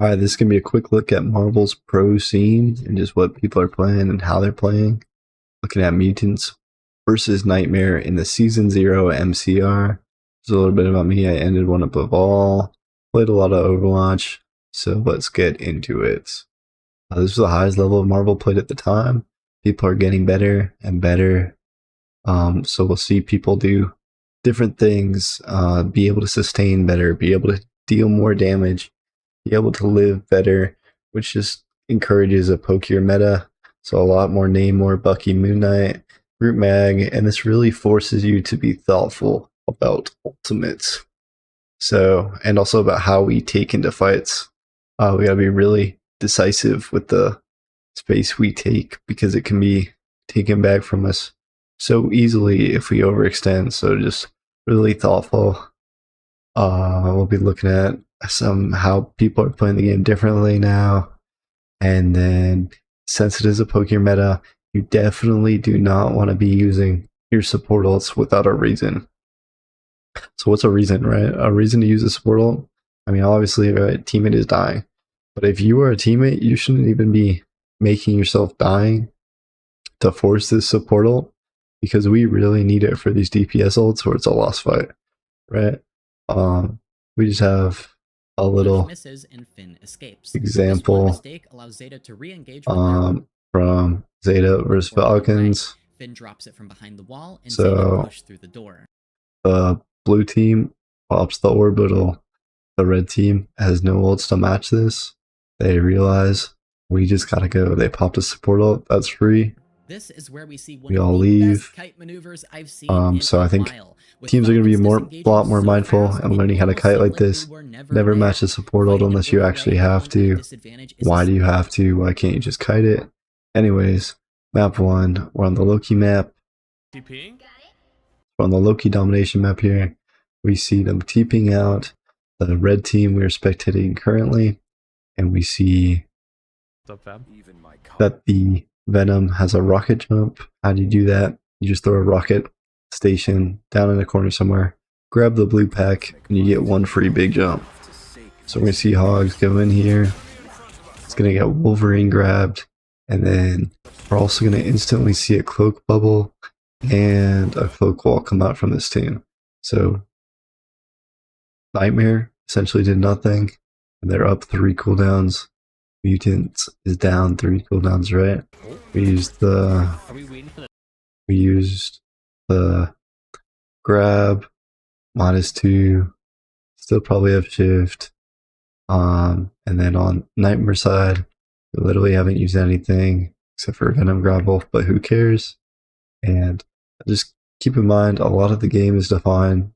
Alright, this is going to be a quick look at Marvel's pro scene and just what people are playing and how they're playing. Looking at Mutants versus Nightmare in the Season 0 MCR. Just a little bit about me. I ended one above all. Played a lot of Overwatch, so let's get into it. This was the highest level of Marvel played at the time. People are getting better and better. So we'll see people do different things, be able to sustain better, be able to deal more damage, be able to live better, which just encourages a pokier meta. So a lot more Namor, Bucky, Moon Knight, Root Mag, and this really forces you to be thoughtful about ultimates. So, and also about how we take into fights. We gotta be really decisive with the space we take because it can be taken back from us so easily if we overextend. So just really thoughtful. We'll be looking at how people are playing the game differently now, and then since it is a pokier meta, you definitely do not want to be using your support ults without a reason. So what's a reason, right? A reason to use a support ult? I mean, obviously if a teammate is dying, but if you are a teammate, you shouldn't even be making yourself dying to force this support ult, because we really need it for these DPS ults where it's a lost fight, right? We just have a little example from Zeta versus Falcons. Finn drops it from behind the wall and so push through the door. The blue team pops the orbital. The red team has no ults to match this. They realize we just gotta go. They popped a support ult. That's free. This is where we see we all leave. Kite maneuvers I've seen so I think teams are going to be a lot more mindful and learning how to kite like this. Never match the support ult unless you actually have to. Why do you have to? Why can't you just kite it? Anyways, map 1. We're on the Loki map. We're on the Loki domination map here. We see them TPing out. The red team we are spectating currently. And we see that the Venom has a rocket jump. How do you do that? You just throw a rocket station down in a corner somewhere, grab the blue pack, and you get one free big jump. So we're going to see Hogs go in here. It's going to get Wolverine grabbed, and then we're also going to instantly see a cloak bubble and a cloak wall come out from this team. So Nightmare essentially did nothing, and they're up 3 cooldowns. Mutants is down 3 cooldowns, right? We used the grab, -2, still probably have shift. And then on Nightmare side, we literally haven't used anything except for Venom grab wolf, but who cares? And just keep in mind, a lot of the game is defined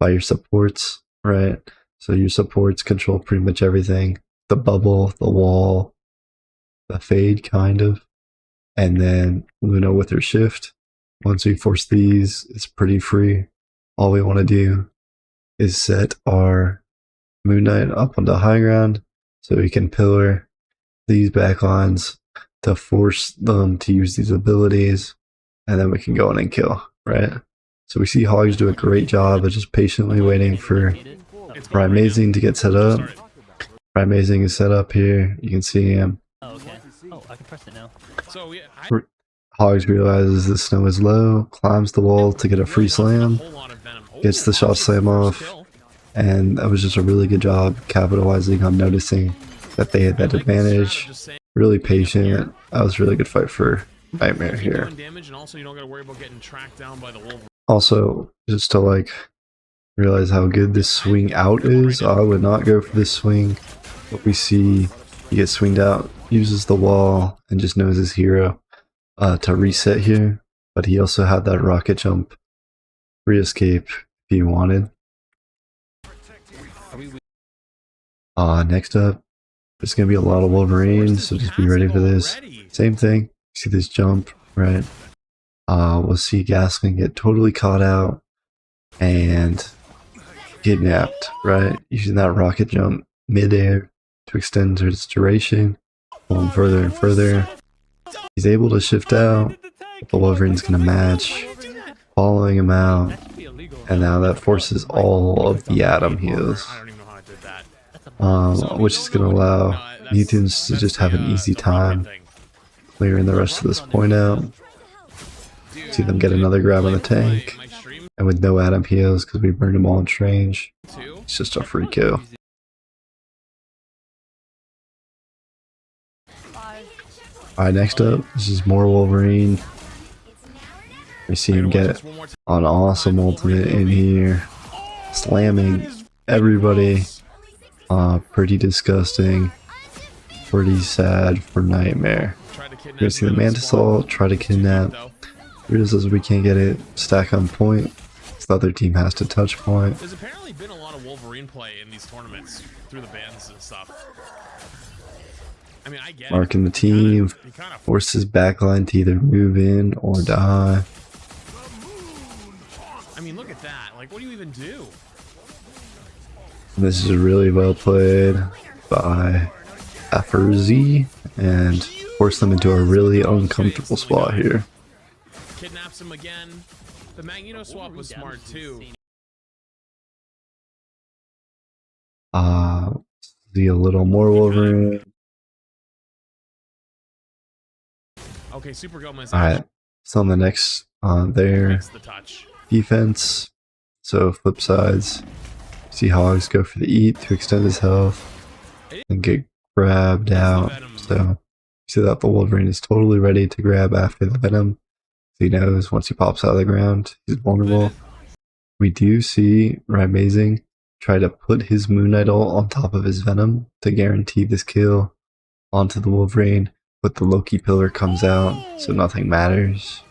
by your supports, right? So your supports control pretty much everything. The bubble, the wall, the fade, kind of. And then Luna with her shift. Once we force these, it's pretty free. All we want to do is set our Moon Knight up onto high ground so we can pillar these backlines to force them to use these abilities, and then we can go in and kill, right? So we see Hogs do a great job of just patiently waiting for Amazing to get set up. Amazing is set up here. You can see him. Oh, okay. Oh, I can press it now. So yeah, Hogs realizes the snow is low, climbs the wall to get a free slam, gets the shot slam off, and that was just a really good job capitalizing on noticing that they had that advantage. Really patient. That was a really good fight for Nightmare here. Also, just to like realize how good this swing out is, I would not go for this swing. What we see, he gets swinged out, uses the wall, and just knows his hero to reset here. But he also had that rocket jump free escape if he wanted. Next up, there's going to be a lot of Wolverine, so just be ready for this. Same thing, see this jump, right? We'll see Gaskin get totally caught out and kidnapped, right? Using that rocket jump mid-air to extend its duration, pulling further and further. He's able to shift out, but the Wolverine's gonna match, following him out, and now that forces all of the Atom heals. which is going to allow Mutants to just have an easy time clearing the rest of this point out. See them get another grab on the tank, and with no Adam heals because we burned them all in range, it's just a free kill. Alright, next up, this is more Wolverine. We see him get an awesome ultimate in here, slamming everybody. Pretty disgusting, pretty sad for Nightmare. You're gonna see the Mantis ult, try to kidnap. Realizes we can't get it stack on point, so the other team has to touch point. There's apparently been a lot of Wolverine play in these tournaments through the bans and stuff. I mean, I get Marking the team, forces backline to either move in or die. I mean, look at that. Like, what do you even do? This is really well played by FRZ and force them into a really uncomfortable spot here. Kidnaps him again. The Magneto swap was smart too. See a little more Wolverine. Okay, Super Gomez. Alright, so on the next there, defense. So flip sides. See Hogs go for the eat to extend his health and get grabbed out. So see that the Wolverine is totally ready to grab after the Venom. He knows once he pops out of the ground, he's vulnerable. We do see Amazing try to put his Moon Knight ult on top of his Venom to guarantee this kill onto the Wolverine, but the Loki pillar comes out, so nothing matters.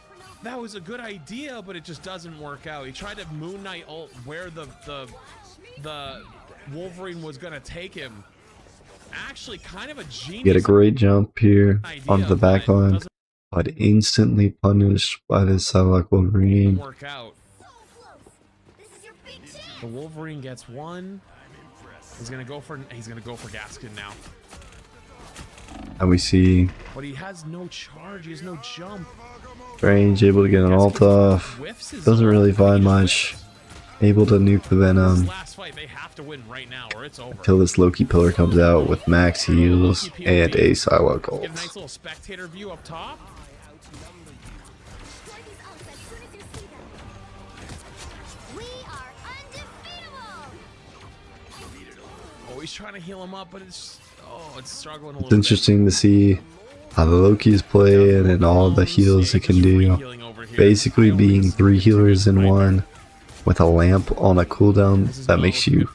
That was a good idea, but it just doesn't work out. He tried to Moon Knight ult where the Wolverine was gonna take him. Actually, kind of a genius. Get a great jump here onto the back line, but instantly punished by this Psylocke Wolverine. Work out. The Wolverine gets one. He's gonna go for Gaskin now. And we see But he has no charge, he has no jump. Strange able to get an ult off. Doesn't really find much. Able to nuke the Venom until this Loki pillar comes out with max heals and a Psylocke ult. Get a nice little spectator view up top. Oh, he's trying to heal him up, but it's struggling a little It's interesting to see how the Loki's play and all the heals it can do. Basically being 3 healers in one with a lamp on a cooldown that makes you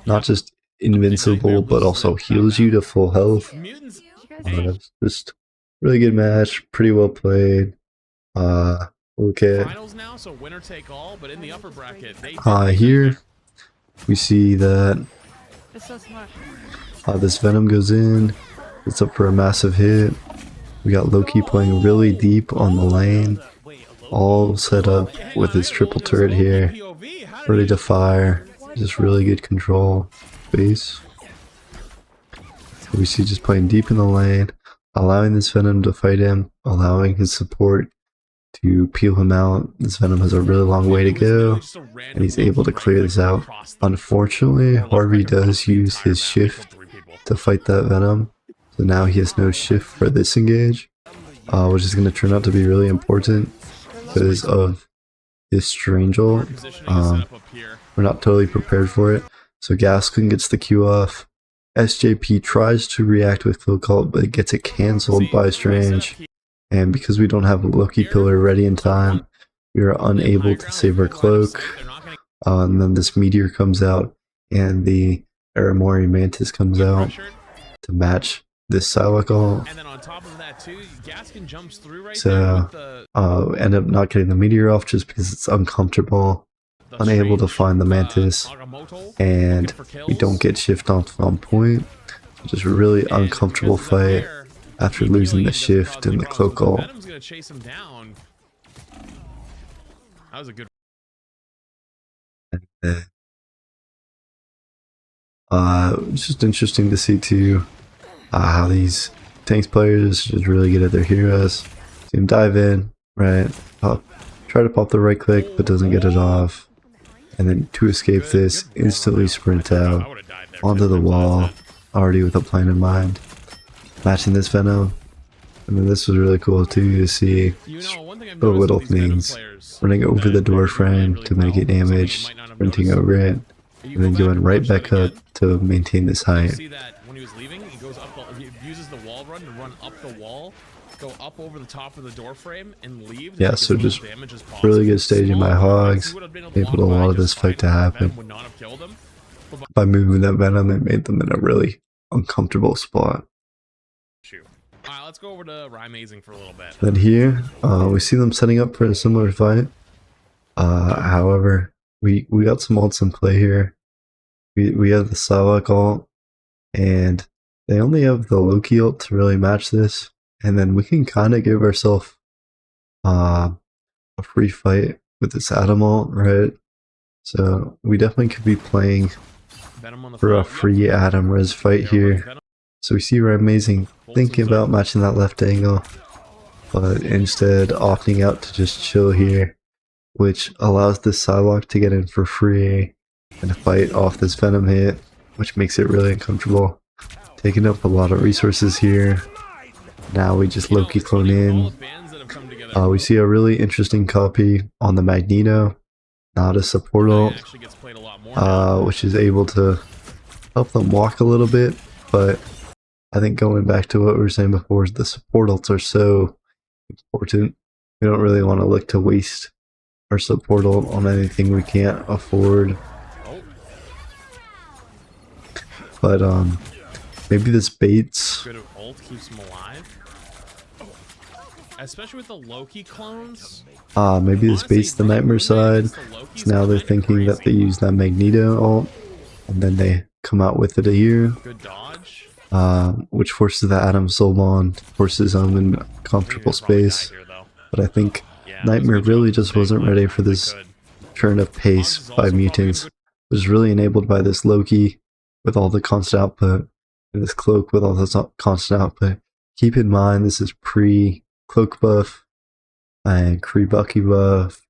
not just invincible but also heals you to full health. Just really good match, pretty well played. Look at here we see that this Venom goes in, it's up for a massive hit. We got Loki playing really deep on the lane, all set up with his triple turret here, ready to fire. Just really good control base. We see just playing deep in the lane, allowing this Venom to fight him, allowing his support to peel him out. This Venom has a really long way to go, and he's able to clear this out. Unfortunately, Harvey does use his shift to fight that Venom, so now he has no shift for this engage, which is going to turn out to be really important because of this strange ult. We're not totally prepared for it, so Gaskin gets the Q off. SJP tries to react with Full Cult, but it gets it cancelled by Strange. And because we don't have a Loki pillar ready in time, we are unable to save our cloak. And then this meteor comes out, and the Aramori Mantis comes out to match this Psylocke ult. So end up not getting the meteor off just because it's uncomfortable, unable to find the Mantis, and we don't get shift off on point. Just a really uncomfortable fight after losing the shift and the cloak ult. That was a good. It's just interesting to see too how these tanks players just really good at their heroes. See him dive in, right? Try to pop the right click, but doesn't get it off. And then to escape this, instantly sprint out. onto the 10 times wall, it. already with a plan in mind, matching this Venom. And then this was really cool too to see You know, one thing I've the noticed little with these Venom things players running over that the door do really, frame really to mitigate well, something you damage, might not have sprinting noticed. over it, You and go then back going and right watch that back up again, to maintain this you'll height. see that when he was leaving, he goes up, he uses the wall run to run up the wall, go up over the top of the door frame, and leave. To Yeah, take so as just little damage as possible. really good staging by Small movements, he Hogs, would have been able to enabled a walk by lot of just this fight to fine. happen. Venom would not have killed him. By moving that Venom, it made them in a really uncomfortable spot. Shoot. All right, let's go over to Rymazing for a little bit. Then here, we see them setting up for a similar fight. However, we got some ults in play here. We have the Psylocke ult, and they only have the Loki ult to really match this. And then we can kind of give ourselves a free fight with this Atom ult, right? So we definitely could be playing Venom on the for a front. free Atom res fight here. Venom So we see Rymazing thinking about matching that left angle, but instead opting out to just chill here, which allows this Psylocke to get in for free and fight off this Venom hit, which makes it really uncomfortable. Taking up a lot of resources here. Now we just Loki clone in. We see a really interesting copy on the Magneto, not a support ult, which is able to help them walk a little bit, but I think going back to what we were saying before, the support ults are so important. We don't really want to look to waste our support ult on anything we can't afford. But maybe this baits. Good ult keeps him alive. Especially with the Loki clones. Maybe this baits the Nightmare side. So now they're thinking that they use that Magneto ult, and then they come out with it here. Good dodge. Which forces the Atom Soul Bond, forces them in a comfortable space. But I think Nightmare really just wasn't ready for this turn of pace by Mutants. It was really enabled by this Loki with all the constant output, and this Cloak with all the constant output. Keep in mind, this is pre-Cloak buff, and pre-Bucky buff,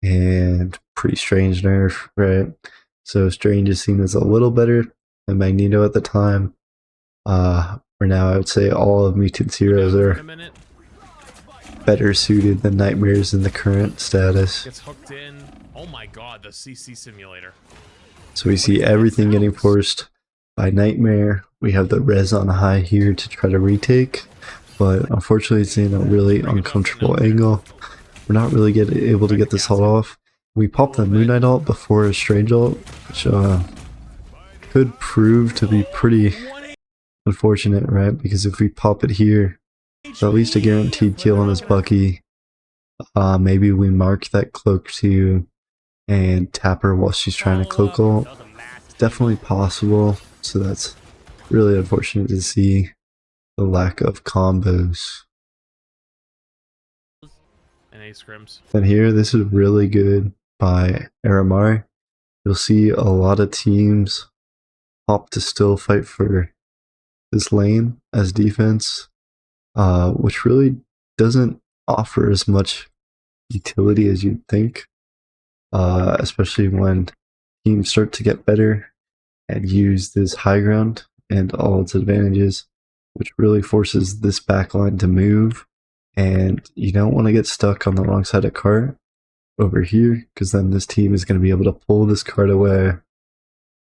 and pre-Strange nerf, right? So Strange is seen as a little better than Magneto at the time. For now, I would say all of Mutants heroes are better suited than Nightmares in the current status. Gets hooked in. Oh my god, the CC simulator. So we see everything getting forced by Nightmare. We have the res on high here to try to retake, but unfortunately it's in a really uncomfortable angle. We're not really able to get this ult off. We pop the Moon Knight ult before a Strange ult, which could prove to be pretty unfortunate, right? Because if we pop it here, it's at least a guaranteed kill on this Bucky. Maybe we mark that Cloak too and tap her while she's trying to Cloak ult. It's definitely possible, so that's really unfortunate to see the lack of combos. And ace scrims. And here, this is really good by Aramari. You'll see a lot of teams opt to still fight for this lane as defense, which really doesn't offer as much utility as you'd think, especially when teams start to get better and use this high ground and all its advantages, which really forces this backline to move. And you don't want to get stuck on the wrong side of cart over here, because then this team is going to be able to pull this cart away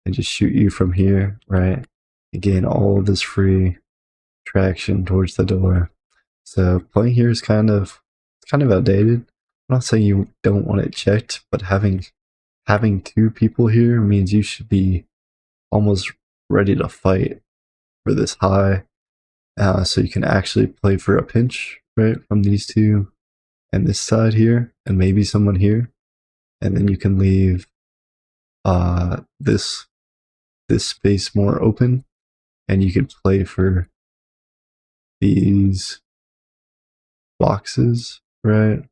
and just shoot you from here, right? And gain all of this free traction towards the door. So playing here is kind of outdated. I'm not saying you don't want it checked, but having two people here means you should be almost ready to fight for this high, so you can actually play for a pinch, right, from these two and this side here, and maybe someone here, and then you can leave this space more open, and you can play for these boxes, right,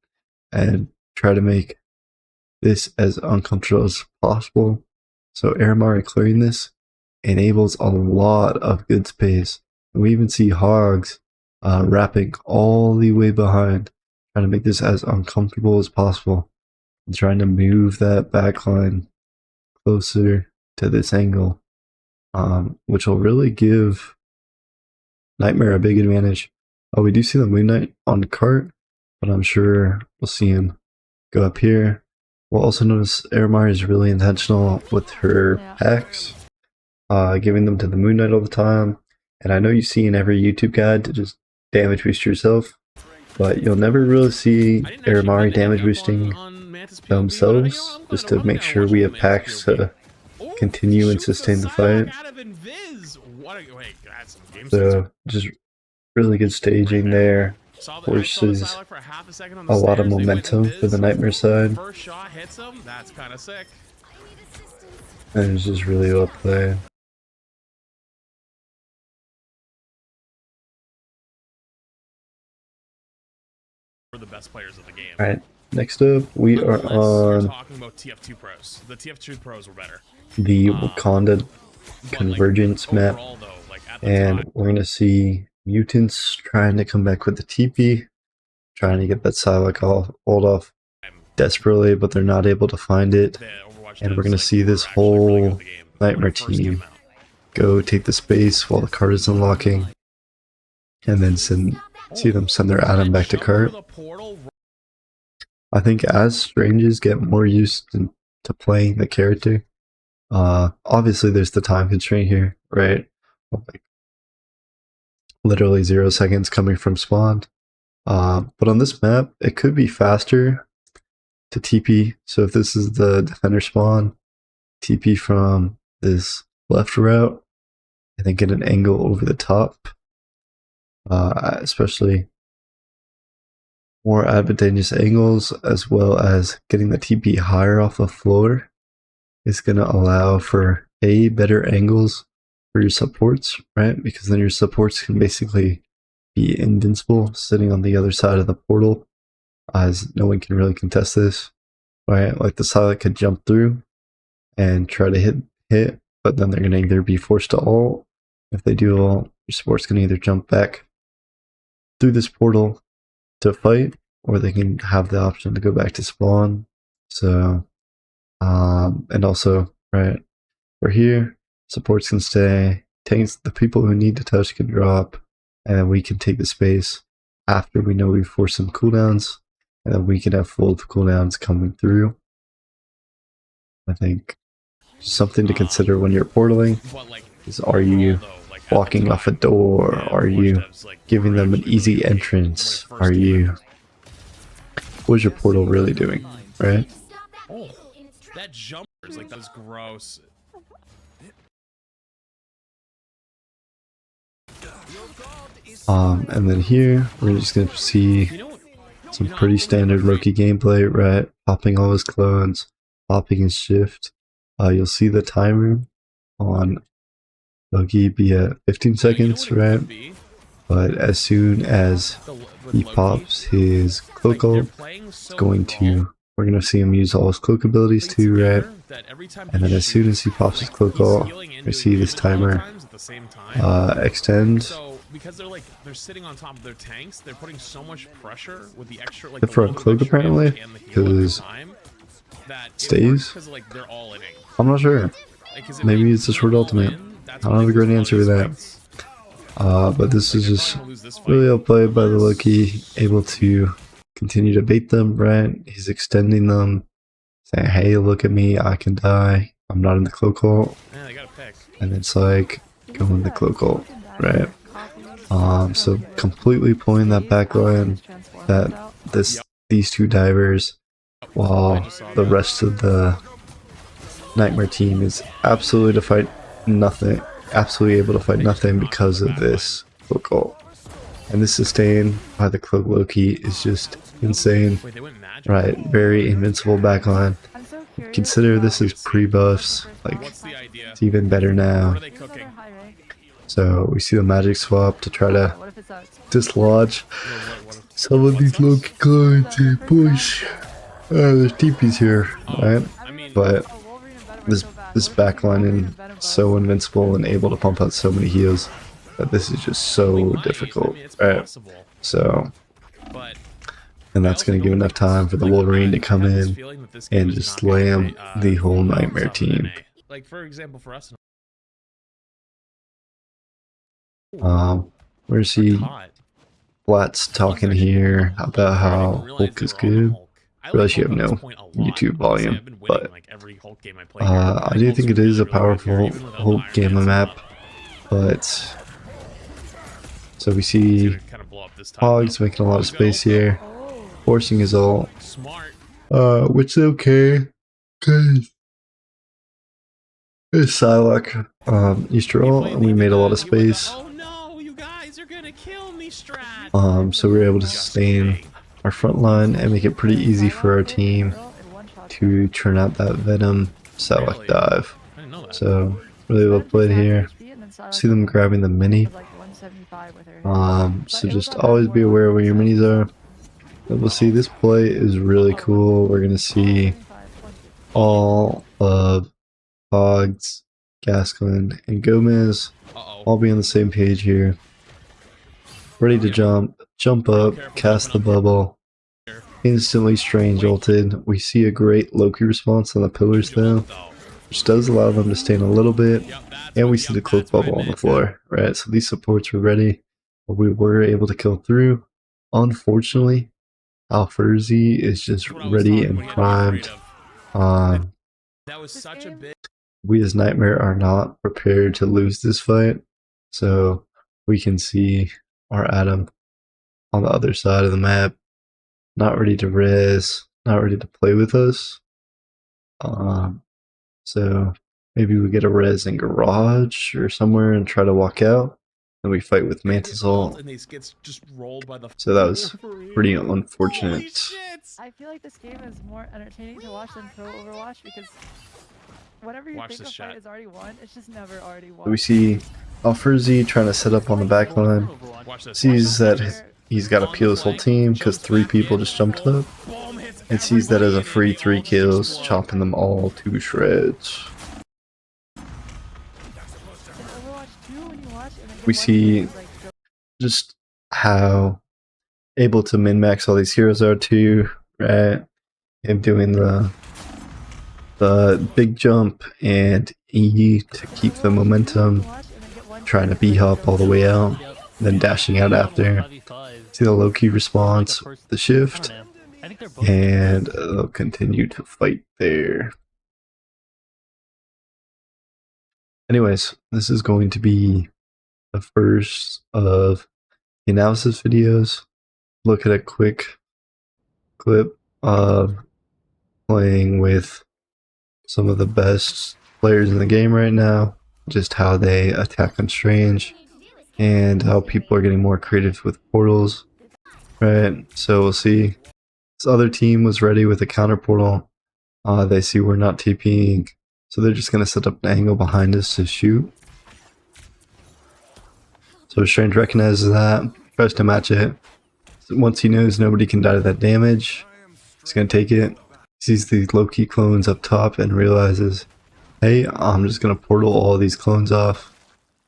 and try to make this as uncomfortable as possible. So Aramari clearing this enables a lot of good space. And we even see Hogs wrapping all the way behind, trying to make this as uncomfortable as possible, and trying to move that backline closer to this angle. which will really give Nightmare a big advantage. Oh, we do see the Moon Knight on the cart, but I'm sure we'll see him go up here. We'll also notice Aramari is really intentional with her packs, giving them to the Moon Knight all the time. And I know you see in every YouTube guide to just damage boost yourself, but you'll never really see Aramari damage boosting themselves, just to make sure we have packs to continue and sustain the fight. So just really good staging there, forces a lot of momentum for the Nightmare side, and it's just really well played. The best players of the game. Alright, next up we are on talking about TF2 pros. The TF2 pros were better. The Wakanda Convergence map, though, and we're gonna see Mutants trying to come back with the TP, trying to get that Psylocke hold off desperately, but they're not able to find it. And we're gonna see this whole Nightmare team go take the space while the cart is unlocking, and then see them send their Atom back to cart. I think as Stranges get more used to playing the character, obviously there's the time constraint here, right? Like literally 0 seconds coming from spawn. But on this map, it could be faster to TP. So if this is the defender spawn, TP from this left route, and then get an angle over the top. Especially more advantageous angles, as well as getting the TP higher off the floor, is going to allow for better angles for your supports, right? Because then your supports can basically be invincible sitting on the other side of the portal, as no one can really contest this, right? Like the Psylocke could jump through and try to hit, but then they're going to either be forced to ult. If they do ult, your support's going to either jump back through this portal to fight, or they can have the option to go back to spawn. So, and also, right, we're here, supports can stay, tanks, the people who need to touch can drop, and then we can take the space after we know we've forced some cooldowns, and then we can have full cooldowns coming through. I think something to consider when you're portaling is, are you blocking off a door? Are you giving them an easy entrance? What is your portal really doing, right? Oh, that jumper is like, that was gross. And then here we're just gonna see some pretty standard Loki gameplay, right? Popping all his clones, popping his shift. You'll see the timer on Loki be at 15 seconds, right? But as soon as he pops his cloak ult, we're gonna see him use all his cloak abilities too, right? And then as soon as he pops his cloak ult, we see this timer extend. So because they're sitting on top of their tanks, they're putting so much pressure with the extra The front cloak apparently, because stays. They're all inning. I'm not sure. Maybe it's a short ultimate. I don't have a great answer to that. But this is just really well played by the Loki, able to continue to bait them, right? He's extending them, saying, hey, look at me, I can die, I'm not in the cloak ult. And it's like, go in the cloak ult, right? So completely pulling that backline, these two divers, while the rest of the Nightmare team is absolutely able to fight nothing because of this cloak ult. And this sustain by the cloak Loki is just insane, right? Very invincible backline. Consider this is pre-buffs, like it's even better now. So we see the magic swap to try to dislodge some of these Loki cards and push. There's TPs here, right? But this backline is so invincible and able to pump out so many heals that this is just so difficult, right? So, and that's going to give enough time for the Wolverine to come in and just slam the whole Nightmare team. Like, for example, for us Where's he? Caught. Flat's talking here about how Hulk is good. Realize you have no YouTube volume, I've been winning but like every Hulk game I play here. I do think it is a powerful Hulk gamma map. But so we see Hogs making a lot of space here, forcing his ult, Smart. which is okay, cause it's Psylocke Easter ult, and we made a lot of space. Oh no, you guys are gonna kill me, Strat. So we were able to sustain our front line and make it pretty easy for our team to churn out that Venom Psylocke dive. I didn't know that. So really well played here. See them grabbing the mini. So just always be aware where your minis are. But we'll see, this play is really cool. We're gonna see all of Hogs, Gascoigne, and Gomez all be on the same page here. Ready to jump up, cast the bubble. Instantly Strange ulted. We see a great Loki response on the pillars though, which does allow them to stand a little bit. And we see the cloak bubble on the floor, right? So these supports were ready, but we were able to kill through. Unfortunately, Alfurzi is just ready and primed. That was such a big. We as Nightmare are not prepared to lose this fight, so we can see our Adam on the other side of the map, not ready to res, not ready to play with us. So maybe we get a res in garage or somewhere and try to walk out, and we fight with Mantis ult. So that was pretty unfortunate. I feel like this game is more entertaining to watch than Pro Overwatch because whatever you think a fight is already won, it's just never already won. We see Alfurzi trying to set up on the back line, sees that he's got to peel his whole team because 3 people just jumped up, and sees that as a free 3 kills, chopping them all to shreds. We see just how able to min-max all these heroes are too, right? Him doing the big jump and E to keep the momentum, trying to B-hop all the way out, then dashing out after. See the low-key response, the shift, and they'll continue to fight there. Anyways, this is going to be the first of the analysis videos. Look at a quick clip of playing with some of the best players in the game right now, just how they attack on Strange, and how people are getting more creative with portals, right? So we'll see. This other team was ready with a counter portal. They see we're not TPing, so they're just going to set up an angle behind us to shoot. So Strange recognizes that, tries to match it. Once he knows nobody can die to that damage, he's going to take it. Sees these low-key clones up top and realizes, hey, I'm just going to portal all these clones off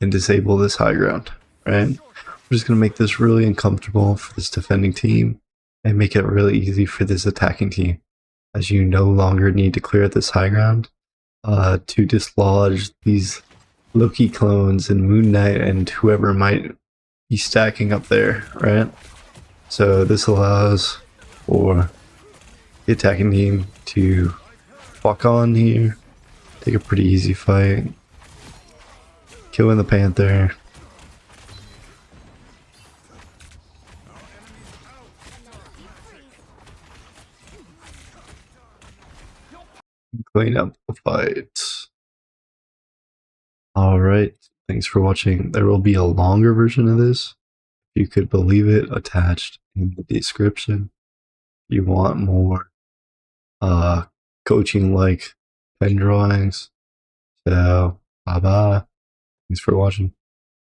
and disable this high ground, right? We're just going to make this really uncomfortable for this defending team and make it really easy for this attacking team, as you no longer need to clear this high ground to dislodge these Loki clones and Moon Knight and whoever might be stacking up there, right? So this allows for the attacking team to walk on here, take a pretty easy fight, killing the Panther. Clean up the fight. Alright, thanks for watching. There will be a longer version of this, if you could believe it, attached in the description. If you want more coaching like pen drawings. So bye bye. Thanks for watching.